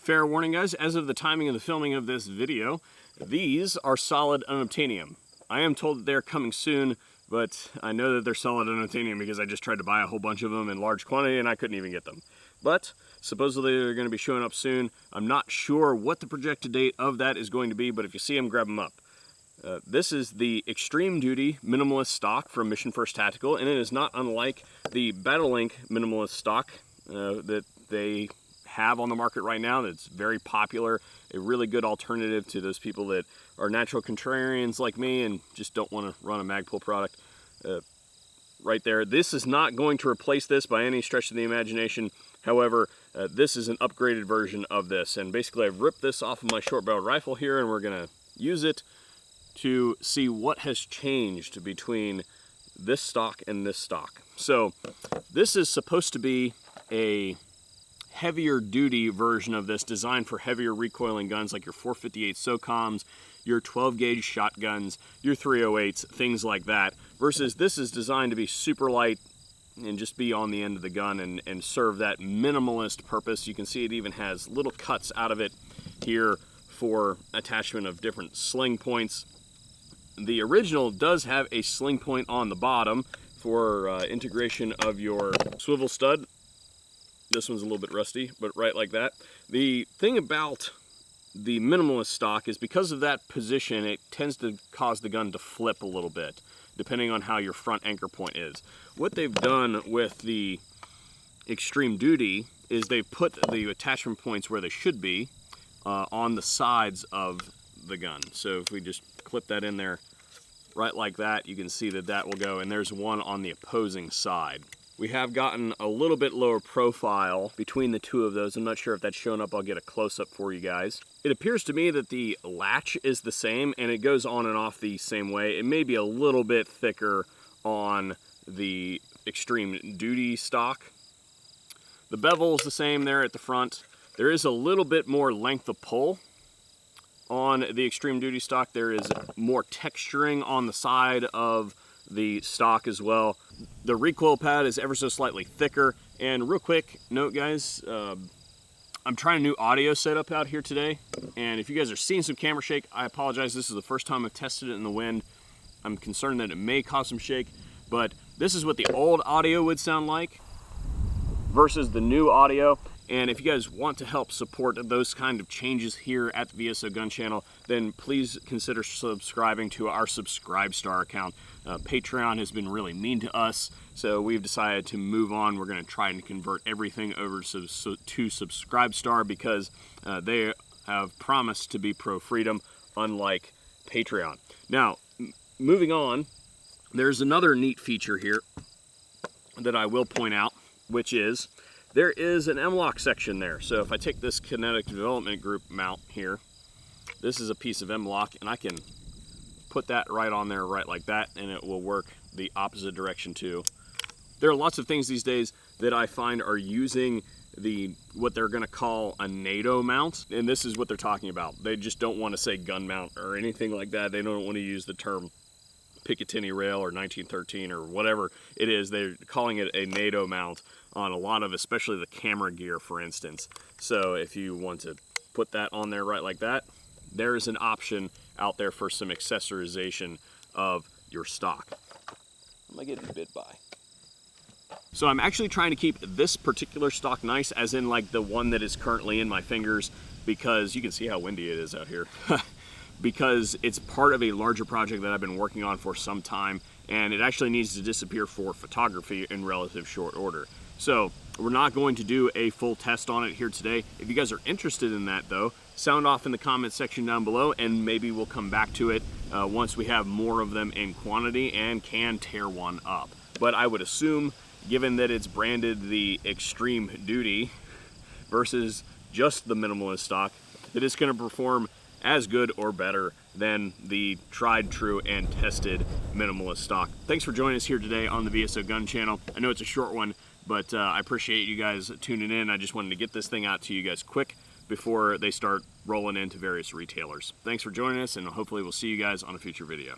Fair warning, guys, as of the timing of the filming of this video, these are solid unobtainium. I am told that they're coming soon, but I know that they're solid unobtainium because I just tried to buy a whole bunch of them in large quantity and I couldn't even get them. But supposedly they're going to be showing up soon. I'm not sure what the projected date of that is going to be, but if you see them, grab them up. This is the Extreme Duty Minimalist stock from Mission First Tactical, and it is not unlike the Battle Link Minimalist stock that they have on the market right now. That's very popular, a really good alternative to those people that are natural contrarians like me and just don't want to run a Magpul product. Right there, this is not going to replace this by any stretch of the imagination. However, this is an upgraded version of this, and basically I've ripped this off of my short barrel rifle here, and we're gonna use it to see what has changed between this stock and this stock. So this is supposed to be a heavier duty version of this, designed for heavier recoiling guns like your 458 SOCOMs, your 12 gauge shotguns, your 308s, things like that, versus this is designed to be super light and just be on the end of the gun and serve that minimalist purpose. You can see it even has little cuts out of it here for attachment of different sling points. The original does have a sling point on the bottom for integration of your swivel stud. This one's a little bit rusty, but right like that. The thing about the minimalist stock is because of that position, it tends to cause the gun to flip a little bit, depending on how your front anchor point is. What they've done with the Extreme Duty is they've put the attachment points where they should be on the sides of the gun. So if we just clip that in there right like that, you can see that that will go, and there's one on the opposing side. We have gotten a little bit lower profile between the two of those. I'm not sure if that's showing up. I'll get a close-up for you guys. It appears to me that the latch is the same, and it goes on and off the same way. It may be a little bit thicker on the Extreme Duty stock. The bevel is the same there at the front. There is a little bit more length of pull on the Extreme Duty stock. There is more texturing on the side of the stock as well. The recoil pad is ever so slightly thicker. And real quick note, guys, I'm trying a new audio setup out here today, and if you guys are seeing some camera shake, I apologize. This is the first time I've tested it in the wind. I'm concerned that it may cause some shake, but this is what the old audio would sound like versus the new audio. And if you guys want to help support those kind of changes here at the VSO Gun Channel, then please consider subscribing to our Subscribe Star account. Patreon has been really mean to us, so we've decided to move on. We're going to try and convert everything over to Subscribe Star because they have promised to be pro-freedom, unlike Patreon. Now, moving on, there's another neat feature here that I will point out, which is there is an M-LOK section there. So if I take this Kinetic Development Group mount here, this is a piece of M-LOK, and I can put that right on there right like that, and it will work the opposite direction too. There are lots of things these days that I find are using what they're going to call a NATO mount, and this is what they're talking about. They just don't want to say gun mount or anything like that. They don't want to use the term Picatinny rail or 1913 or whatever it is. They're calling it a NATO mount on a lot of, especially the camera gear, for instance. So if you want to put that on there right like that, there is an option out there for some accessorization of your stock. Am I getting bit by? So I'm actually trying to keep this particular stock nice, as in like the one that is currently in my fingers, because you can see how windy it is out here. Because it's part of a larger project that I've been working on for some time, and it actually needs to disappear for photography in relative short order. So we're not going to do a full test on it here today. If you guys are interested in that though, sound off in the comment section down below, and maybe we'll come back to it once we have more of them in quantity and can tear one up. But I would assume, given that it's branded the Extreme Duty versus just the minimalist stock, that it's going to perform as good or better than the tried, true, and tested minimalist stock. Thanks for joining us here today on the VSO Gun Channel. I know it's a short one, but I appreciate you guys tuning in. I just wanted to get this thing out to you guys quick before they start rolling into various retailers. Thanks for joining us, and hopefully we'll see you guys on a future video.